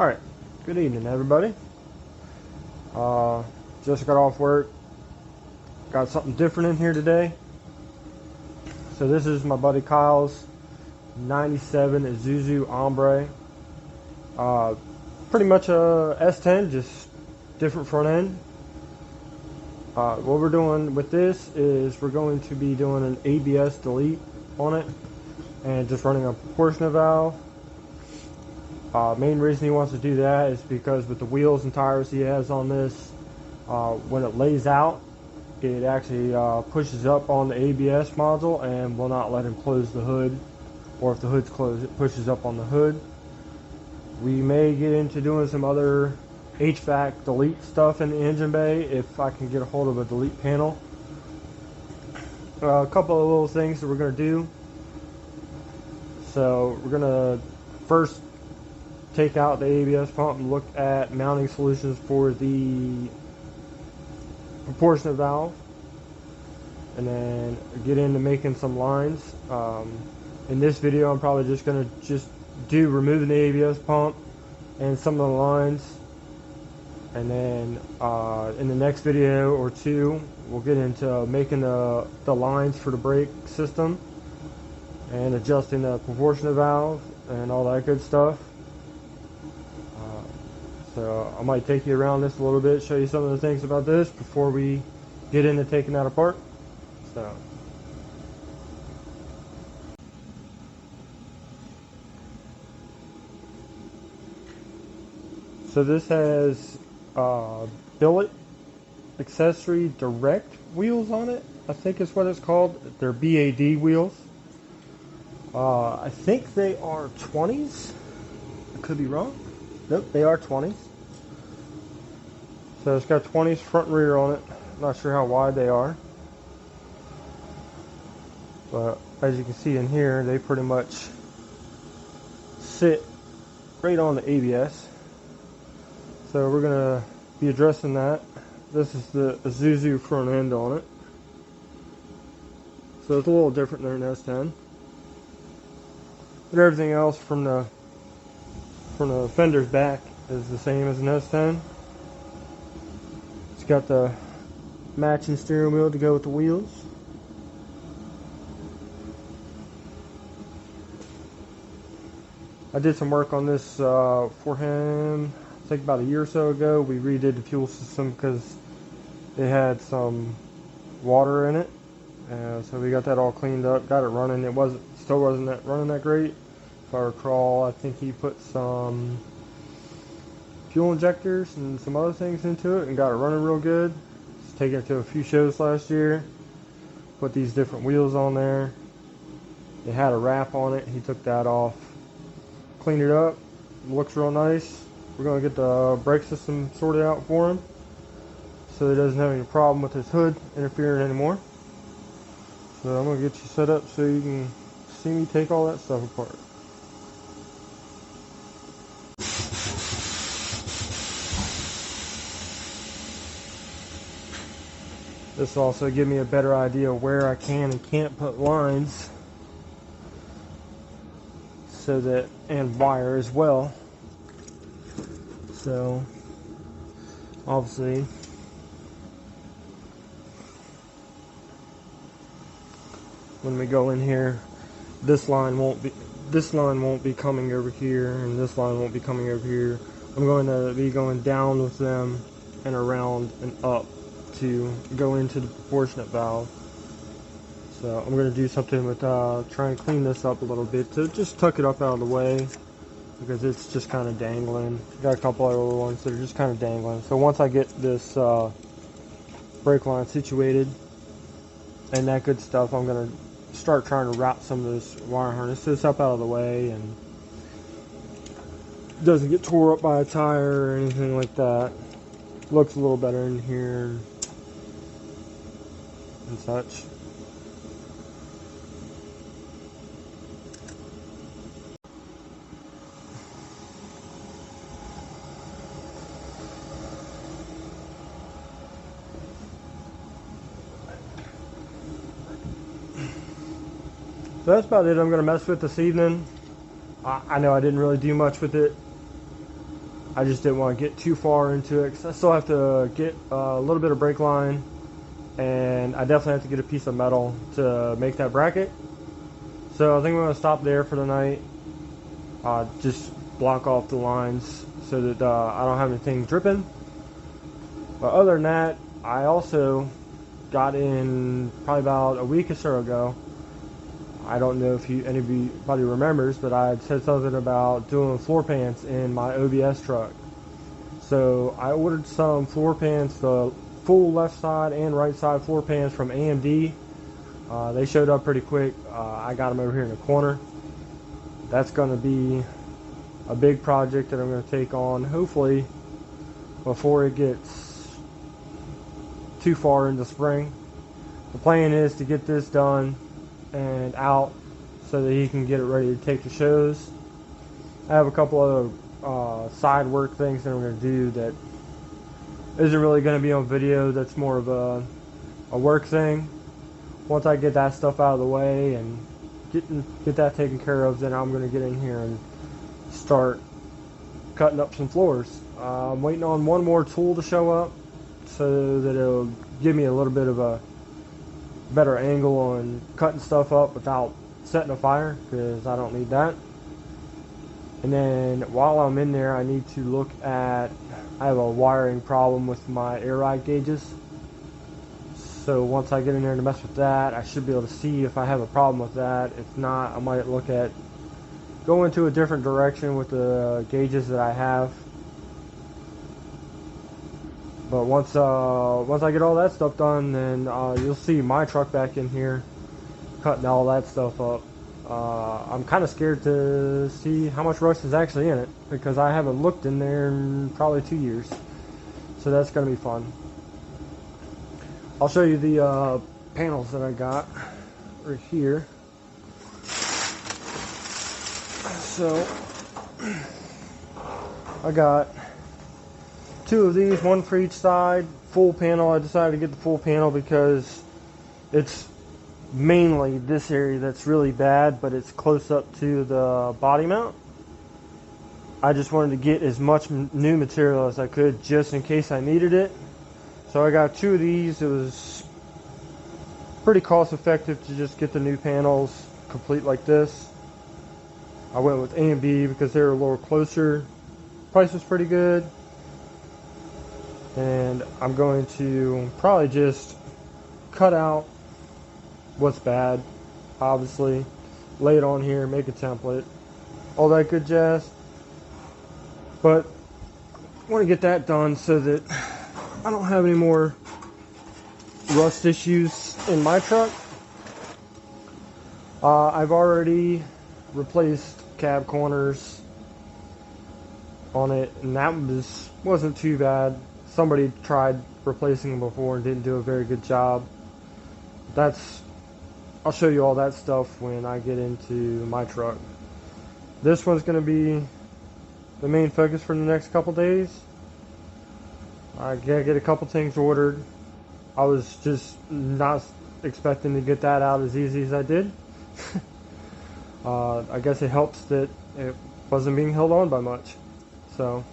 Alright, good evening everybody. Just got off work. Got something different in here today. So this is my buddy Kyle's 97 Isuzu Hombre. Pretty much a S10, just different front end. What we're doing with this is we're going to be doing an ABS delete on it and just running a proportionate valve. Main reason he wants to do that is because with the wheels and tires he has on this, when it lays out, it actually pushes up on the ABS module and will not let him close the hood, or if the hood's closed, it pushes up on the hood. We may get into doing some other HVAC delete stuff in the engine bay if I can get a hold of a delete panel. A couple of little things that we're going to do. So we're going to first take out the ABS pump and look at mounting solutions for the proportionate valve, and then get into making some lines. In this video I'm probably just going to do removing the ABS pump and some of the lines, and then in the next video or two we'll get into making the lines for the brake system and adjusting the proportionate valve and all that good stuff. So I might take you around this a little bit, show you some of the things about this before we get into taking that apart. So this has billet accessory direct wheels on it, I think is what it's called. They're BAD wheels. I think they are 20s. I could be wrong. Nope, they are 20s. So it's got 20s front and rear on it. Not sure how wide they are. But as you can see in here, they pretty much sit right on the ABS. So we're going to be addressing that. This is the Isuzu front end on it. So it's a little different than an S10. But everything else from the fender's back is the same as an S10. It's got the matching steering wheel to go with the wheels. I did some work on this for him, I think about a year or so ago. We redid the fuel system because it had some water in it. So we got that all cleaned up, got it running. It still wasn't running that great. If I recall, I think he put some fuel injectors and some other things into it and got it running real good. Just taking it to a few shows last year. Put these different wheels on there. It had a wrap on it. He took that off, cleaned it up. It looks real nice. We're going to get the brake system sorted out for him so he doesn't have any problem with his hood interfering anymore. So I'm going to get you set up so you can see me take all that stuff apart. This will also give me a better idea of where I can and can't put lines, so that, and wire as well. So obviously when we go in here, this line won't be coming over here, and this line won't be coming over here. I'm going to be going down with them and around and up to go into the proportionate valve. So I'm going to do something with try and clean this up a little bit to just tuck it up out of the way, because it's just kind of dangling. Got a couple other ones that are just kind of dangling. So once I get this brake line situated and that good stuff, I'm going to start trying to route some of those wire harnesses up out of the way and doesn't get tore up by a tire or anything like that. Looks a little better in here and such. So that's about it I'm going to mess with this evening. I know I didn't really do much with it. I just didn't want to get too far into it because I still have to get a little bit of brake line, and I definitely have to get a piece of metal to make that bracket. So I think we're going to stop there for the night. Just block off the lines so that I don't have anything dripping. But other than that, I also got in probably about a week or so ago. I don't know if anybody remembers, but I had said something about doing floor pans in my OBS truck. So I ordered some floor pans, the full left side and right side floor pans from AMD. They showed up pretty quick. I got them over here in the corner. That's going to be a big project that I'm going to take on, hopefully before it gets too far into spring. The plan is to get this done and out so that he can get it ready to take the shows. I have a couple other side work things that I'm going to do that isn't really going to be on video. That's more of a work thing. Once I get that stuff out of the way and get that taken care of, then I'm going to get in here and start cutting up some floors. I'm waiting on one more tool to show up so that it'll give me a little bit of a better angle on cutting stuff up without setting a fire, because I don't need that. And then while I'm in there, I need to look at, I have a wiring problem with my air ride gauges. So once I get in there to mess with that, I should be able to see if I have a problem with that. If not, I might look at going to a different direction with the gauges that I have. But once I get all that stuff done, then you'll see my truck back in here cutting all that stuff up. I'm kind of scared to see how much rust is actually in it, because I haven't looked in there in probably 2 years. So that's going to be fun. I'll show you the panels that I got right here. So I got 2 of these, one for each side, full panel. I decided to get the full panel because it's mainly this area that's really bad, but it's close up to the body mount. I just wanted to get as much new material as I could just in case I needed it. So I got 2 of these. It was pretty cost effective to just get the new panels complete like this. I went with AMD because they were a little closer. Price was pretty good. And I'm going to probably just cut out what's bad, obviously, lay it on here, make a template, all that good jazz. But I want to get that done so that I don't have any more rust issues in my truck. I've already replaced cab corners on it, and that wasn't too bad. Somebody tried replacing them before and didn't do a very good job. I'll show you all that stuff when I get into my truck. This one's going to be the main focus for the next couple days. I gotta get a couple things ordered. I was just not expecting to get that out as easy as I did. I guess it helps that it wasn't being held on by much. So